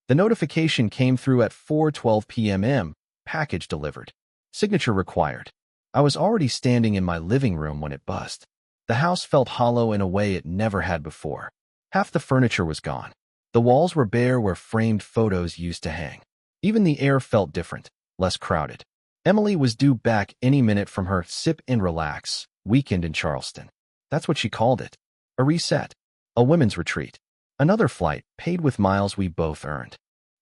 The notification came through at 4:12 p.m. Package delivered. Signature required. I was already standing in my living room when it buzzed. The house felt hollow in a way it never had before. Half the furniture was gone. The walls were bare where framed photos used to hang. Even the air felt different, less crowded. Emily was due back any minute from her sip and relax weekend in Charleston. That's what she called it. A reset. A women's retreat. Another flight, paid with miles we both earned.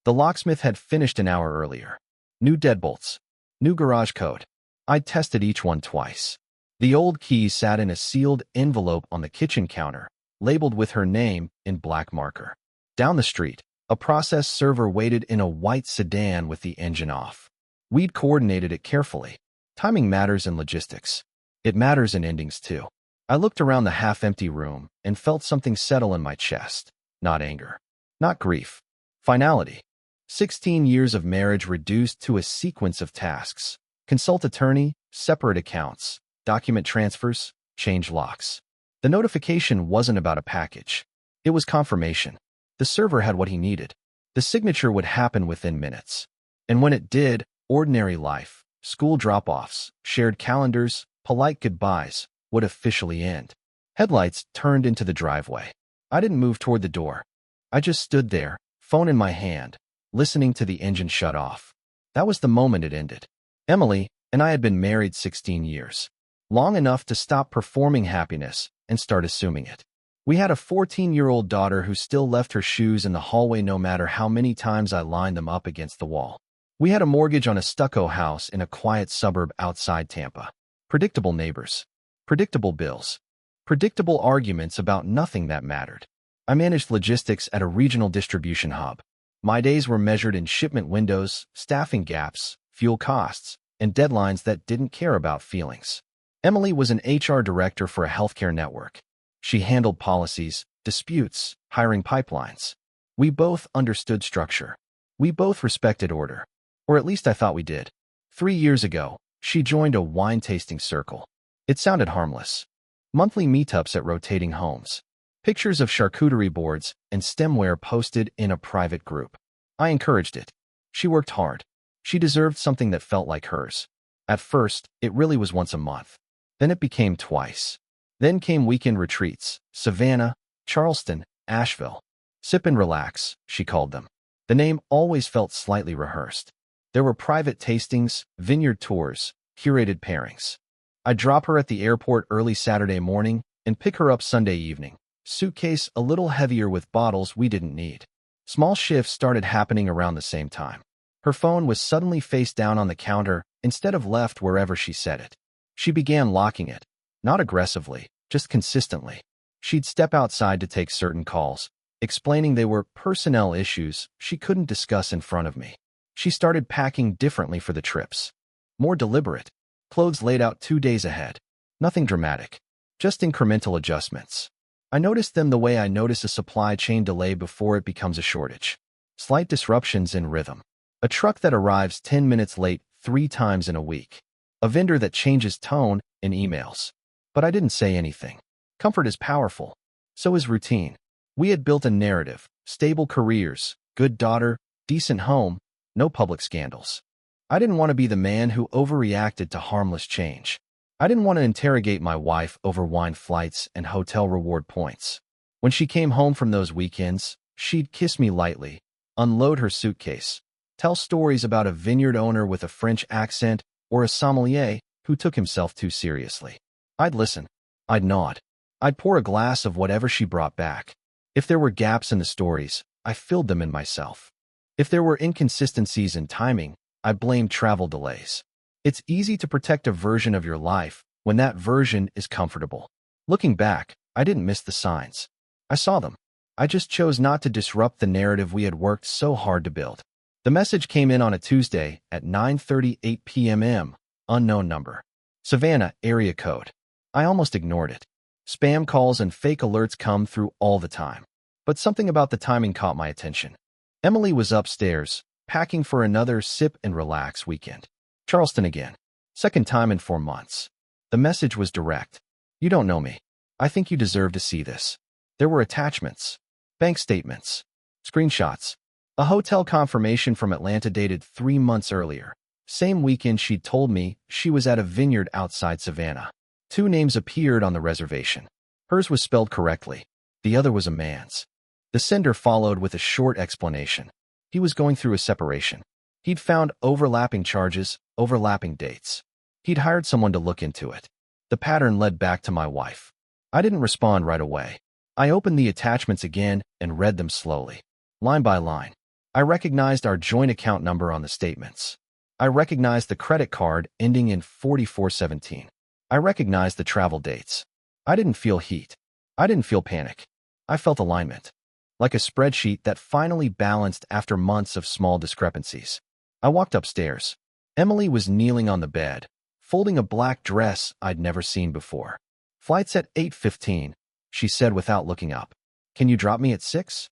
The locksmith had finished an hour earlier. New deadbolts. New garage code. I'd tested each one twice. The old key sat in a sealed envelope on the kitchen counter, labeled with her name in black marker. Down the street, a process server waited in a white sedan with the engine off. We'd coordinated it carefully. Timing matters in logistics. It matters in endings too. I looked around the half-empty room and felt something settle in my chest. Not anger. Not grief. Finality. 16 years of marriage reduced to a sequence of tasks. Consult attorney, separate accounts, document transfers, change locks. The notification wasn't about a package. It was confirmation. The server had what he needed. The signature would happen within minutes. And when it did, ordinary life, school drop-offs, shared calendars, polite goodbyes, would officially end. Headlights turned into the driveway. I didn't move toward the door. I just stood there, phone in my hand, listening to the engine shut off. That was the moment it ended. Emily and I had been married 16 years. Long enough to stop performing happiness and start assuming it. We had a 14-year-old daughter who still left her shoes in the hallway no matter how many times I lined them up against the wall. We had a mortgage on a stucco house in a quiet suburb outside Tampa. Predictable neighbors. Predictable bills. Predictable arguments about nothing that mattered. I managed logistics at a regional distribution hub. My days were measured in shipment windows, staffing gaps, fuel costs, and deadlines that didn't care about feelings. Emily was an HR director for a healthcare network. She handled policies, disputes, hiring pipelines. We both understood structure. We both respected order. Or at least I thought we did. 3 years ago, she joined a wine-tasting circle. It sounded harmless. Monthly meetups at rotating homes. Pictures of charcuterie boards and stemware posted in a private group. I encouraged it. She worked hard. She deserved something that felt like hers. At first, it really was once a month. Then it became twice. Then came weekend retreats, Savannah, Charleston, Asheville. Sip and relax, she called them. The name always felt slightly rehearsed. There were private tastings, vineyard tours, curated pairings. I'd drop her at the airport early Saturday morning and pick her up Sunday evening. Suitcase a little heavier with bottles we didn't need. Small shifts started happening around the same time. Her phone was suddenly face down on the counter instead of left wherever she set it. She began locking it. Not aggressively, just consistently. She'd step outside to take certain calls, explaining they were personnel issues she couldn't discuss in front of me. She started packing differently for the trips. More deliberate. Clothes laid out 2 days ahead. Nothing dramatic. Just incremental adjustments. I noticed them the way I notice a supply chain delay before it becomes a shortage. Slight disruptions in rhythm. A truck that arrives 10 minutes late 3 times in a week. A vendor that changes tone in emails. But I didn't say anything. Comfort is powerful. So is routine. We had built a narrative, stable careers, good daughter, decent home, no public scandals. I didn't want to be the man who overreacted to harmless change. I didn't want to interrogate my wife over wine flights and hotel reward points. When she came home from those weekends, she'd kiss me lightly, unload her suitcase, tell stories about a vineyard owner with a French accent or a sommelier who took himself too seriously. I'd listen. I'd nod. I'd pour a glass of whatever she brought back. If there were gaps in the stories, I filled them in myself. If there were inconsistencies in timing, I blamed travel delays. It's easy to protect a version of your life when that version is comfortable. Looking back, I didn't miss the signs. I saw them. I just chose not to disrupt the narrative we had worked so hard to build. The message came in on a Tuesday at 9:38 p.m. Unknown number. Savannah, area code. I almost ignored it. Spam calls and fake alerts come through all the time. But something about the timing caught my attention. Emily was upstairs, packing for another sip and relax weekend. Charleston again. Second time in 4 months. The message was direct. You don't know me. I think you deserve to see this. There were attachments. Bank statements. Screenshots. A hotel confirmation from Atlanta dated 3 months earlier. Same weekend she'd told me she was at a vineyard outside Savannah. Two names appeared on the reservation. Hers was spelled correctly. The other was a man's. The sender followed with a short explanation. He was going through a separation. He'd found overlapping charges, overlapping dates. He'd hired someone to look into it. The pattern led back to my wife. I didn't respond right away. I opened the attachments again and read them slowly, line by line. I recognized our joint account number on the statements. I recognized the credit card ending in 4417. I recognized the travel dates. I didn't feel heat. I didn't feel panic. I felt alignment. Like a spreadsheet that finally balanced after months of small discrepancies. I walked upstairs. Emily was kneeling on the bed, folding a black dress I'd never seen before. "Flight's at 8:15, she said without looking up. "Can you drop me at 6?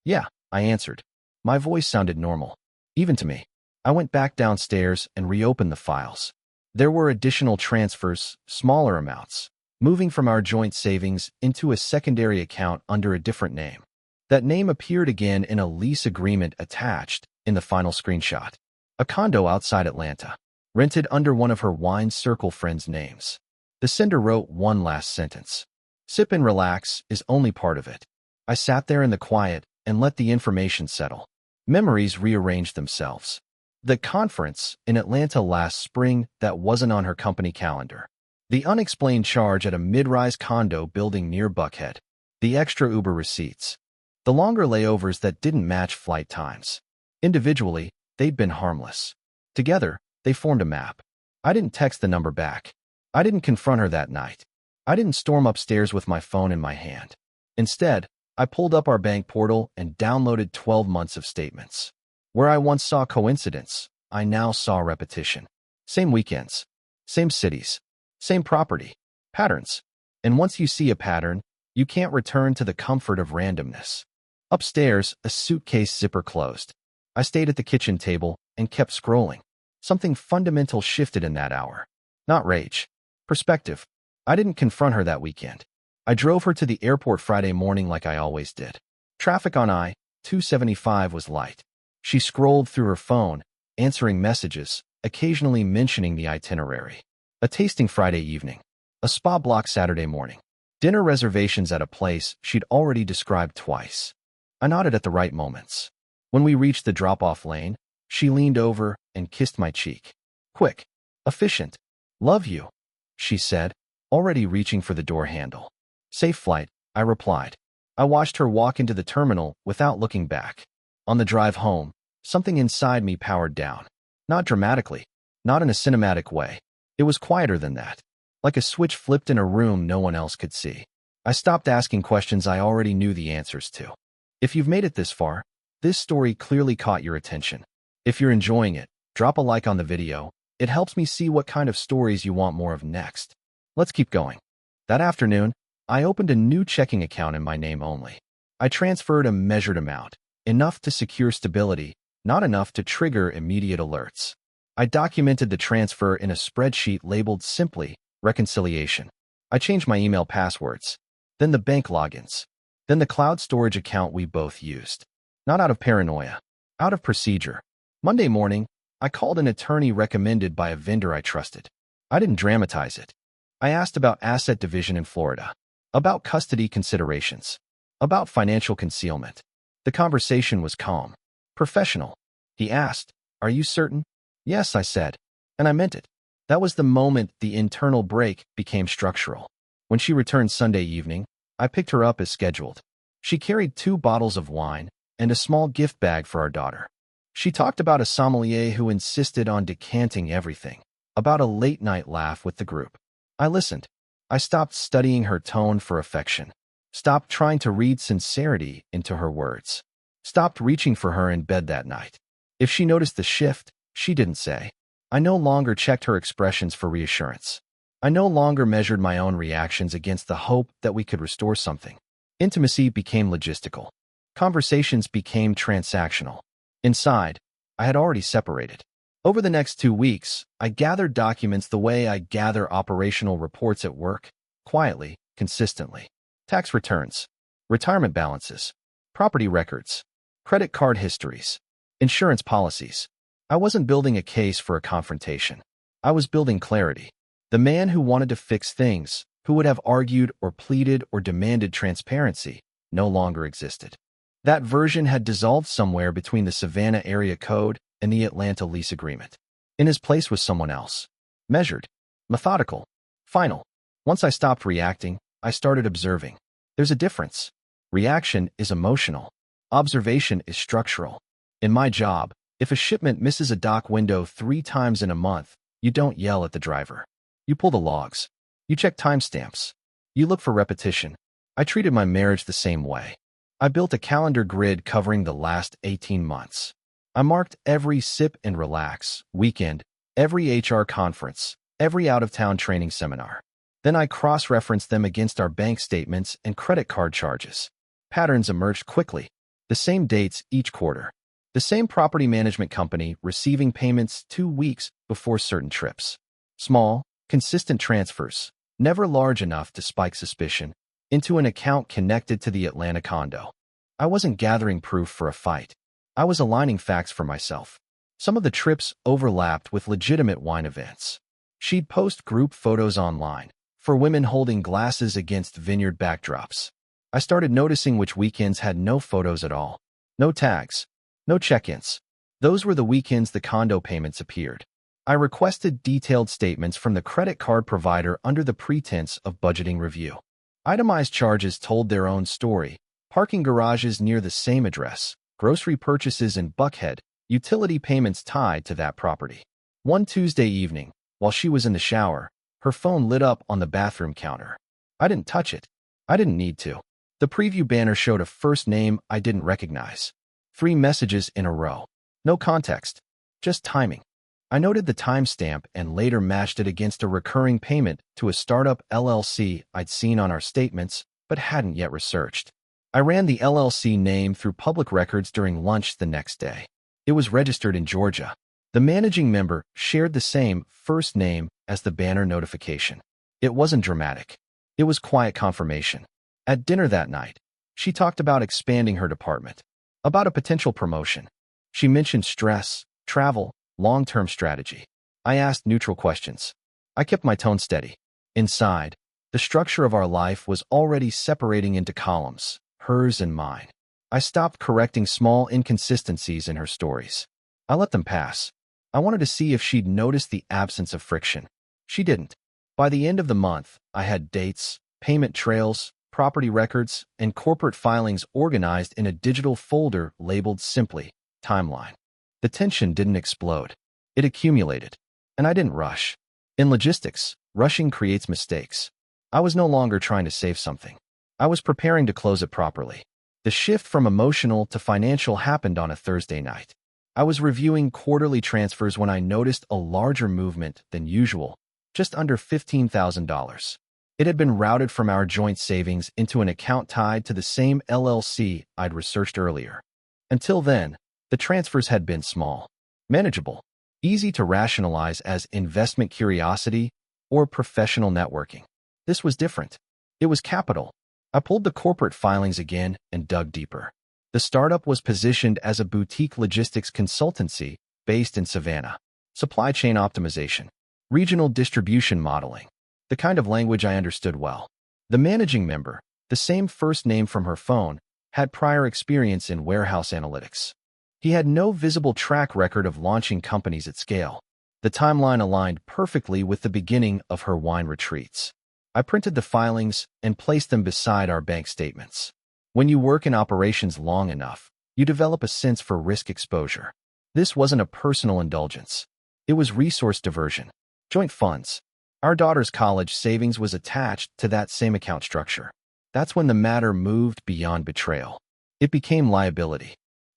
"Yeah," I answered. My voice sounded normal, even to me. I went back downstairs and reopened the files. There were additional transfers, smaller amounts, moving from our joint savings into a secondary account under a different name. That name appeared again in a lease agreement attached in the final screenshot. A condo outside Atlanta, rented under one of her wine circle friends' names. The sender wrote one last sentence. "Sip and relax is only part of it." I sat there in the quiet and let the information settle. Memories rearranged themselves. The conference in Atlanta last spring that wasn't on her company calendar. The unexplained charge at a mid-rise condo building near Buckhead. The extra Uber receipts. The longer layovers that didn't match flight times. Individually, they'd been harmless. Together, they formed a map. I didn't text the number back. I didn't confront her that night. I didn't storm upstairs with my phone in my hand. Instead, I pulled up our bank portal and downloaded 12 months of statements. Where I once saw coincidence, I now saw repetition. Same weekends, same cities, same property, patterns. And once you see a pattern, you can't return to the comfort of randomness. Upstairs, a suitcase zipper closed. I stayed at the kitchen table and kept scrolling. Something fundamental shifted in that hour. Not rage. Perspective. I didn't confront her that weekend. I drove her to the airport Friday morning like I always did. Traffic on I-275 was light. She scrolled through her phone, answering messages, occasionally mentioning the itinerary. A tasting Friday evening. A spa block Saturday morning. Dinner reservations at a place she'd already described twice. I nodded at the right moments. When we reached the drop-off lane, she leaned over and kissed my cheek. "Quick. Efficient. Love you," she said, already reaching for the door handle. "Safe flight," I replied. I watched her walk into the terminal without looking back. On the drive home, something inside me powered down. Not dramatically, not in a cinematic way. It was quieter than that. Like a switch flipped in a room no one else could see. I stopped asking questions I already knew the answers to. If you've made it this far, this story clearly caught your attention. If you're enjoying it, drop a like on the video. It helps me see what kind of stories you want more of next. Let's keep going. That afternoon, I opened a new checking account in my name only. I transferred a measured amount, enough to secure stability, not enough to trigger immediate alerts. I documented the transfer in a spreadsheet labeled simply reconciliation. I changed my email passwords, then the bank logins, then the cloud storage account we both used. Not out of paranoia, out of procedure. Monday morning, I called an attorney recommended by a vendor I trusted. I didn't dramatize it. I asked about asset division in Florida, about custody considerations, about financial concealment. The conversation was calm, professional. He asked, "Are you certain?" "Yes," I said, and I meant it. That was the moment the internal break became structural. When she returned Sunday evening, I picked her up as scheduled. She carried 2 bottles of wine and a small gift bag for our daughter. She talked about a sommelier who insisted on decanting everything, about a late-night laugh with the group. I listened. I stopped studying her tone for affection, stopped trying to read sincerity into her words, stopped reaching for her in bed that night. If she noticed the shift, she didn't say. I no longer checked her expressions for reassurance. I no longer measured my own reactions against the hope that we could restore something. Intimacy became logistical. Conversations became transactional. Inside, I had already separated. Over the next 2 weeks, I gathered documents the way I gather operational reports at work, quietly, consistently. Tax returns, retirement balances, property records, credit card histories, insurance policies. I wasn't building a case for a confrontation. I was building clarity. The man who wanted to fix things, who would have argued or pleaded or demanded transparency, no longer existed. That version had dissolved somewhere between the Savannah area code and the Atlanta lease agreement. In his place was someone else. Measured, methodical, final. Once I stopped reacting, I started observing. There's a difference. Reaction is emotional. Observation is structural. In my job, if a shipment misses a dock window 3 times in a month, you don't yell at the driver. You pull the logs. You check timestamps. You look for repetition. I treated my marriage the same way. I built a calendar grid covering the last 18 months. I marked every sip and relax weekend, every HR conference, every out-of-town training seminar. Then I cross-referenced them against our bank statements and credit card charges. Patterns emerged quickly. The same dates each quarter. The same property management company receiving payments 2 weeks before certain trips. Small, consistent transfers, never large enough to spike suspicion, into an account connected to the Atlanta condo. I wasn't gathering proof for a fight. I was aligning facts for myself. Some of the trips overlapped with legitimate wine events. She'd post group photos online, for women holding glasses against vineyard backdrops. I started noticing which weekends had no photos at all. No tags. No check-ins. Those were the weekends the condo payments appeared. I requested detailed statements from the credit card provider under the pretense of budgeting review. Itemized charges told their own story. Parking garages near the same address, grocery purchases in Buckhead, utility payments tied to that property. One Tuesday evening, while she was in the shower, her phone lit up on the bathroom counter. I didn't touch it. I didn't need to. The preview banner showed a first name I didn't recognize. 3 messages in a row. No context. Just timing. I noted the timestamp and later matched it against a recurring payment to a startup LLC I'd seen on our statements but hadn't yet researched. I ran the LLC name through public records during lunch the next day. It was registered in Georgia. The managing member shared the same first name as the banner notification. It wasn't dramatic. It was quiet confirmation. At dinner that night, she talked about expanding her department, about a potential promotion. She mentioned stress, travel, long-term strategy. I asked neutral questions. I kept my tone steady. Inside, the structure of our life was already separating into columns, hers and mine. I stopped correcting small inconsistencies in her stories. I let them pass. I wanted to see if she'd noticed the absence of friction. She didn't. By the end of the month, I had dates, payment trails, property records, and corporate filings organized in a digital folder labeled simply Timeline. The tension didn't explode. It accumulated. And I didn't rush. In logistics, rushing creates mistakes. I was no longer trying to save something. I was preparing to close it properly. The shift from emotional to financial happened on a Thursday night. I was reviewing quarterly transfers when I noticed a larger movement than usual, just under $15,000. It had been routed from our joint savings into an account tied to the same LLC I'd researched earlier. Until then, the transfers had been small, manageable, easy to rationalize as investment curiosity or professional networking. This was different. It was capital. I pulled the corporate filings again and dug deeper. The startup was positioned as a boutique logistics consultancy based in Savannah. Supply chain optimization, regional distribution modeling, the kind of language I understood well. The managing member, the same first name from her phone, had prior experience in warehouse analytics. He had no visible track record of launching companies at scale. The timeline aligned perfectly with the beginning of her wine retreats. I printed the filings and placed them beside our bank statements. When you work in operations long enough, you develop a sense for risk exposure. This wasn't a personal indulgence. It was resource diversion. Joint funds. Our daughter's college savings was attached to that same account structure. That's when the matter moved beyond betrayal. It became liability.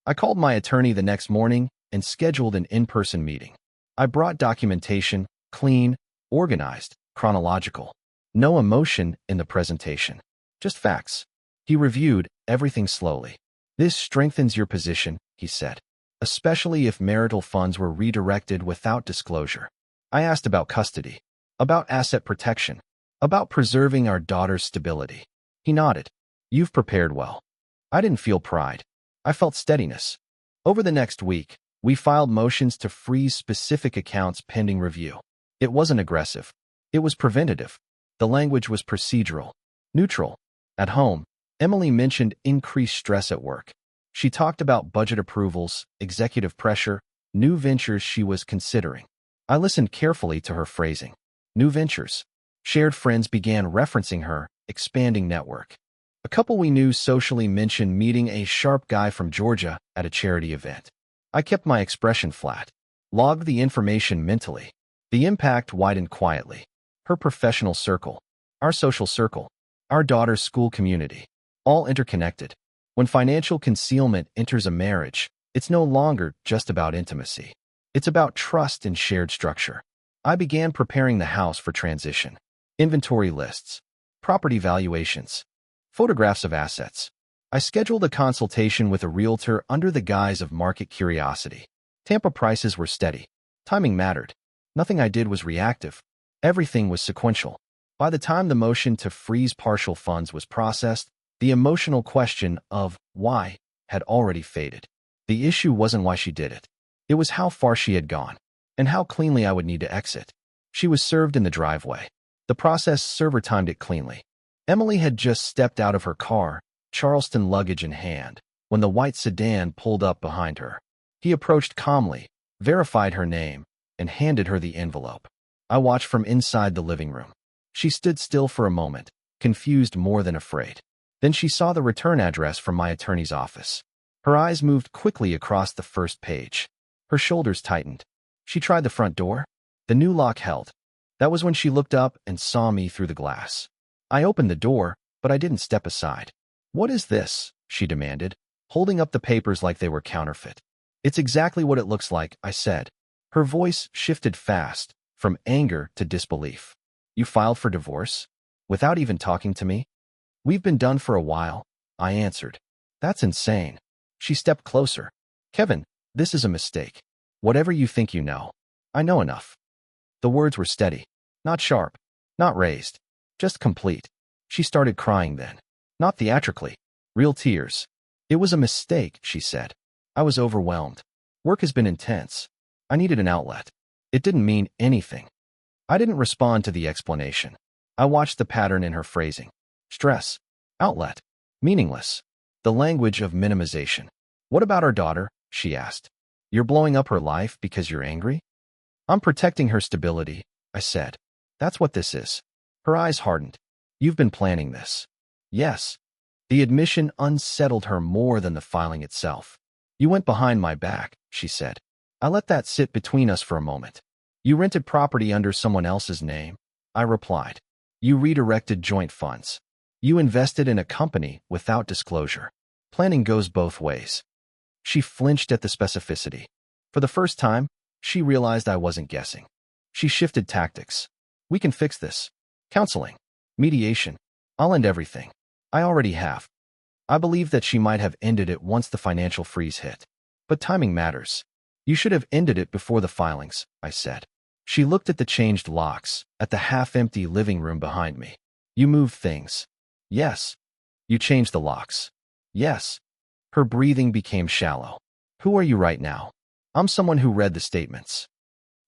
I called my attorney the next morning and scheduled an in-person meeting. I brought documentation, clean, organized, chronological. No emotion in the presentation. Just facts. He reviewed everything slowly. This strengthens your position, he said, especially if marital funds were redirected without disclosure. I asked about custody, about asset protection, about preserving our daughter's stability. He nodded. You've prepared well. I didn't feel pride. I felt steadiness. Over the next week, we filed motions to freeze specific accounts pending review. It wasn't aggressive. It was preventative. The language was procedural, neutral. At home, Emily mentioned increased stress at work. She talked about budget approvals, executive pressure, new ventures she was considering. I listened carefully to her phrasing. New ventures. Shared friends began referencing her, expanding network. A couple we knew socially mentioned meeting a sharp guy from Georgia at a charity event. I kept my expression flat, logged the information mentally. The impact widened quietly. Her professional circle, our social circle, our daughter's school community, all interconnected. When financial concealment enters a marriage, it's no longer just about intimacy. It's about trust and shared structure. I began preparing the house for transition. Inventory lists, property valuations, photographs of assets. I scheduled a consultation with a realtor under the guise of market curiosity. Tampa prices were steady. Timing mattered. Nothing I did was reactive. Everything was sequential. By the time the motion to freeze partial funds was processed, the emotional question of why had already faded. The issue wasn't why she did it. It was how far she had gone, and how cleanly I would need to exit. She was served in the driveway. The process server timed it cleanly. Emily had just stepped out of her car, Charleston luggage in hand, when the white sedan pulled up behind her. He approached calmly, verified her name, and handed her the envelope. I watched from inside the living room. She stood still for a moment, confused more than afraid. Then she saw the return address from my attorney's office. Her eyes moved quickly across the first page. Her shoulders tightened. She tried the front door. The new lock held. That was when she looked up and saw me through the glass. I opened the door, but I didn't step aside. "What is this?" she demanded, holding up the papers like they were counterfeit. "It's exactly what it looks like," I said. Her voice shifted fast, from anger to disbelief. "You filed for divorce? Without even talking to me?" "We've been done for a while," I answered. "That's insane." She stepped closer. "Kevin, this is a mistake. Whatever you think you know, I know enough." The words were steady, not sharp, not raised, just complete. She started crying then. Not theatrically. Real tears. "It was a mistake," she said. "I was overwhelmed. Work has been intense. I needed an outlet." It didn't mean anything. I didn't respond to the explanation. I watched the pattern in her phrasing. Stress. Outlet. Meaningless. The language of minimization. "What about our daughter?" she asked. "You're blowing up her life because you're angry?" "I'm protecting her stability," I said. "That's what this is." Her eyes hardened. "You've been planning this." "Yes." The admission unsettled her more than the filing itself. "You went behind my back," she said. "I let that sit between us for a moment." "You rented property under someone else's name," I replied. "You redirected joint funds. You invested in a company without disclosure. Planning goes both ways." She flinched at the specificity. For the first time, she realized I wasn't guessing. She shifted tactics. "We can fix this. Counseling. Mediation. I'll end everything. I already have." I believed that she might have ended it once the financial freeze hit. But timing matters. "You should have ended it before the filings," I said. She looked at the changed locks, at the half-empty living room behind me. "You moved things." "Yes." "You changed the locks." "Yes." Her breathing became shallow. "Who are you right now?" "I'm someone who read the statements."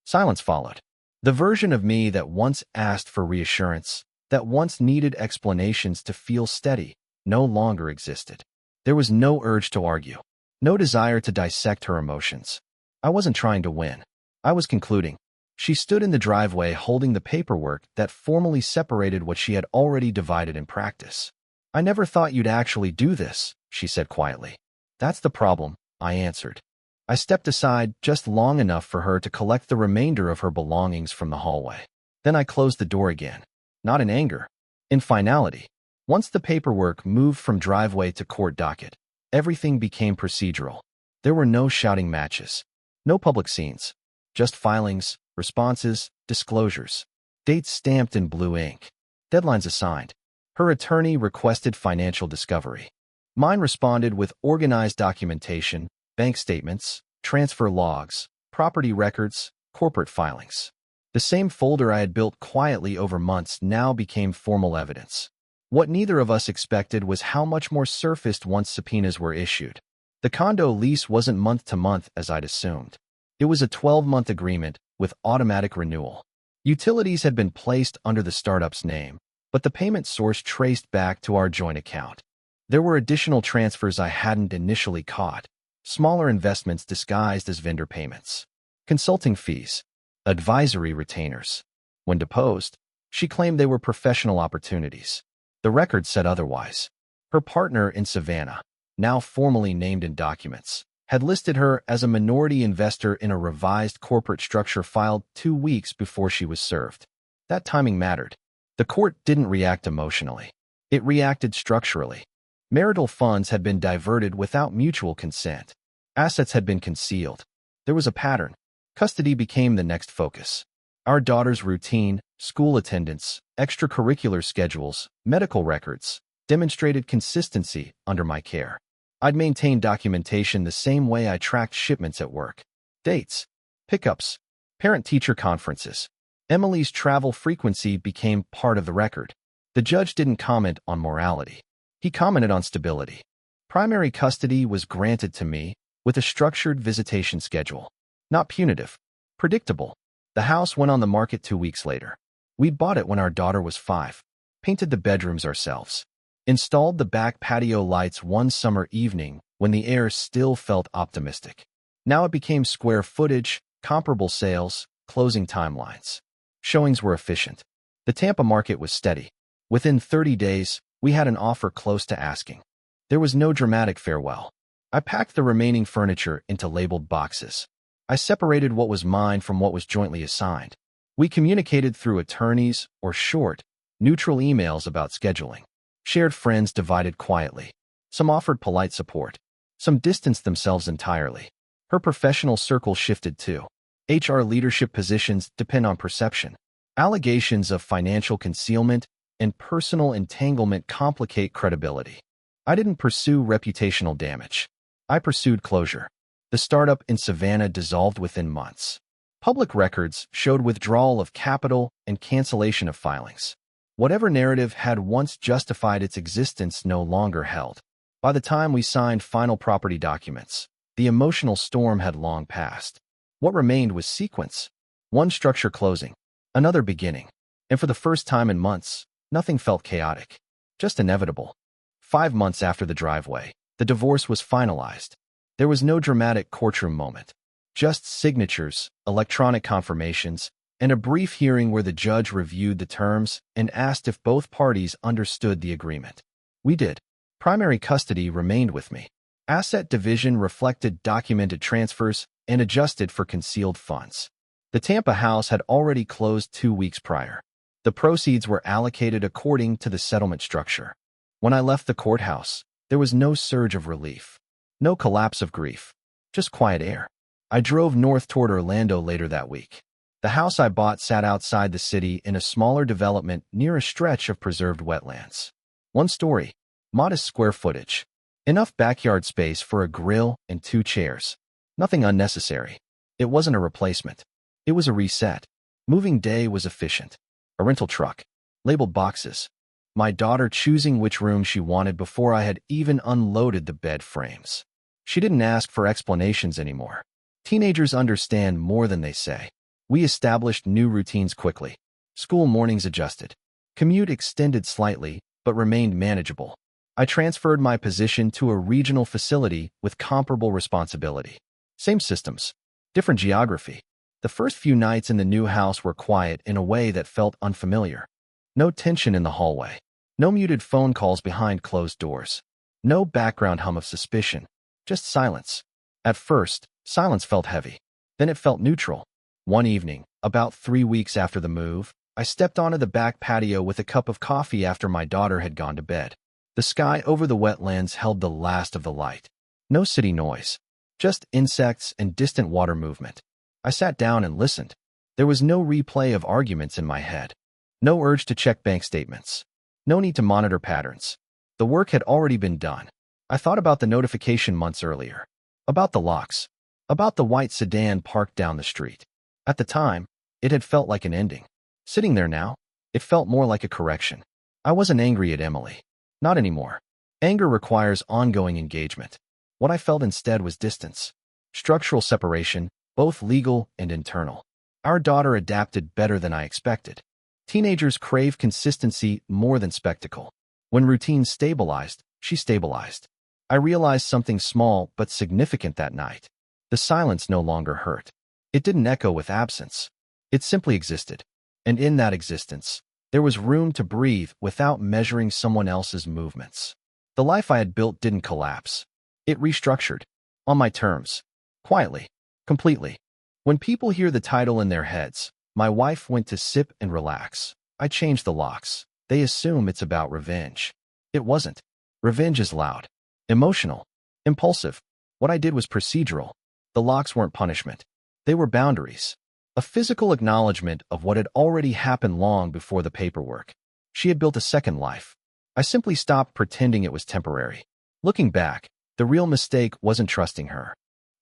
Silence followed. The version of me that once asked for reassurance, that once needed explanations to feel steady, no longer existed. There was no urge to argue, no desire to dissect her emotions. I wasn't trying to win. I was concluding. She stood in the driveway holding the paperwork that formally separated what she had already divided in practice. "I never thought you'd actually do this," she said quietly. "That's the problem," I answered. I stepped aside just long enough for her to collect the remainder of her belongings from the hallway. Then I closed the door again. Not in anger, in finality. Once the paperwork moved from driveway to court docket, everything became procedural. There were no shouting matches, no public scenes, just filings, responses, disclosures, dates stamped in blue ink, deadlines assigned. Her attorney requested financial discovery. Mine responded with organized documentation, bank statements, transfer logs, property records, corporate filings. The same folder I had built quietly over months now became formal evidence. What neither of us expected was how much more surfaced once subpoenas were issued. The condo lease wasn't month to month as I'd assumed. It was a 12-month agreement with automatic renewal. Utilities had been placed under the startup's name, but the payment source traced back to our joint account. There were additional transfers I hadn't initially caught, smaller investments disguised as vendor payments, consulting fees, advisory retainers. When deposed, she claimed they were professional opportunities. The record said otherwise. Her partner in Savannah, now formally named in documents, had listed her as a minority investor in a revised corporate structure filed 2 weeks before she was served. That timing mattered. The court didn't react emotionally. It reacted structurally. Marital funds had been diverted without mutual consent. Assets had been concealed. There was a pattern. Custody became the next focus. Our daughter's routine, school attendance, extracurricular schedules, medical records, demonstrated consistency under my care. I'd maintained documentation the same way I tracked shipments at work. Dates, pickups, parent-teacher conferences. Emily's travel frequency became part of the record. The judge didn't comment on morality. He commented on stability. Primary custody was granted to me with a structured visitation schedule. Not punitive. Predictable. The house went on the market 2 weeks later. We bought it when our daughter was 5. Painted the bedrooms ourselves. Installed the back patio lights one summer evening when the air still felt optimistic. Now it became square footage, comparable sales, closing timelines. Showings were efficient. The Tampa market was steady. Within 30 days, we had an offer close to asking. There was no dramatic farewell. I packed the remaining furniture into labeled boxes. I separated what was mine from what was jointly assigned. We communicated through attorneys or short, neutral emails about scheduling. Shared friends divided quietly. Some offered polite support. Some distanced themselves entirely. Her professional circle shifted too. HR leadership positions depend on perception. Allegations of financial concealment and personal entanglement complicate credibility. I didn't pursue reputational damage. I pursued closure. The startup in Savannah dissolved within months. Public records showed withdrawal of capital and cancellation of filings. Whatever narrative had once justified its existence no longer held. By the time we signed final property documents, the emotional storm had long passed. What remained was sequence. One structure closing, another beginning. And for the first time in months, nothing felt chaotic, just inevitable. 5 months after the driveway, the divorce was finalized. There was no dramatic courtroom moment. Just signatures, electronic confirmations, and a brief hearing where the judge reviewed the terms and asked if both parties understood the agreement. We did. Primary custody remained with me. Asset division reflected documented transfers and adjusted for concealed funds. The Tampa house had already closed 2 weeks prior. The proceeds were allocated according to the settlement structure. When I left the courthouse, there was no surge of relief. No collapse of grief. Just quiet air. I drove north toward Orlando later that week. The house I bought sat outside the city in a smaller development near a stretch of preserved wetlands. 1 story, modest square footage, enough backyard space for a grill and 2 chairs. Nothing unnecessary. It wasn't a replacement. It was a reset. Moving day was efficient. A rental truck. Labeled boxes. My daughter choosing which room she wanted before I had even unloaded the bed frames. She didn't ask for explanations anymore. Teenagers understand more than they say. We established new routines quickly. School mornings adjusted. Commute extended slightly, but remained manageable. I transferred my position to a regional facility with comparable responsibility. Same systems, different geography. The first few nights in the new house were quiet in a way that felt unfamiliar. No tension in the hallway. No muted phone calls behind closed doors. No background hum of suspicion. Just silence. At first, silence felt heavy. Then it felt neutral. One evening, about 3 weeks after the move, I stepped onto the back patio with a cup of coffee after my daughter had gone to bed. The sky over the wetlands held the last of the light. No city noise. Just insects and distant water movement. I sat down and listened. There was no replay of arguments in my head. No urge to check bank statements. No need to monitor patterns. The work had already been done. I thought about the notification months earlier. About the locks. About the white sedan parked down the street. At the time, it had felt like an ending. Sitting there now, it felt more like a correction. I wasn't angry at Emily. Not anymore. Anger requires ongoing engagement. What I felt instead was distance. Structural separation, both legal and internal. Our daughter adapted better than I expected. Teenagers crave consistency more than spectacle. When routines stabilized, she stabilized. I realized something small but significant that night. The silence no longer hurt. It didn't echo with absence. It simply existed. And in that existence, there was room to breathe without measuring someone else's movements. The life I had built didn't collapse. It restructured. On my terms. Quietly. Completely. When people hear the title in their heads, my wife went to sip and relax. I changed the locks. They assume it's about revenge. It wasn't. Revenge is loud. Emotional. Impulsive. What I did was procedural. The locks weren't punishment. They were boundaries. A physical acknowledgement of what had already happened long before the paperwork. She had built a second life. I simply stopped pretending it was temporary. Looking back, the real mistake wasn't trusting her.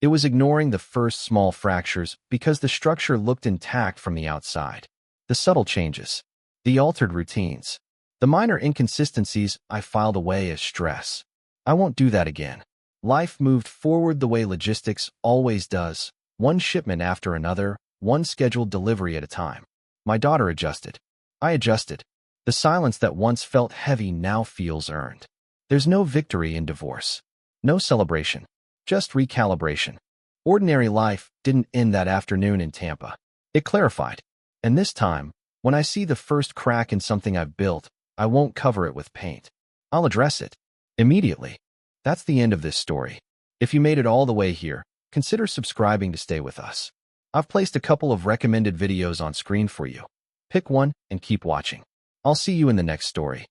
It was ignoring the first small fractures because the structure looked intact from the outside. The subtle changes. The altered routines. The minor inconsistencies I filed away as stress. I won't do that again. Life moved forward the way logistics always does, one shipment after another, one scheduled delivery at a time. My daughter adjusted. I adjusted. The silence that once felt heavy now feels earned. There's no victory in divorce. No celebration. Just recalibration. Ordinary life didn't end that afternoon in Tampa. It clarified. And this time, when I see the first crack in something I've built, I won't cover it with paint. I'll address it. Immediately. That's the end of this story. If you made it all the way here, consider subscribing to stay with us. I've placed a couple of recommended videos on screen for you. Pick one and keep watching. I'll see you in the next story.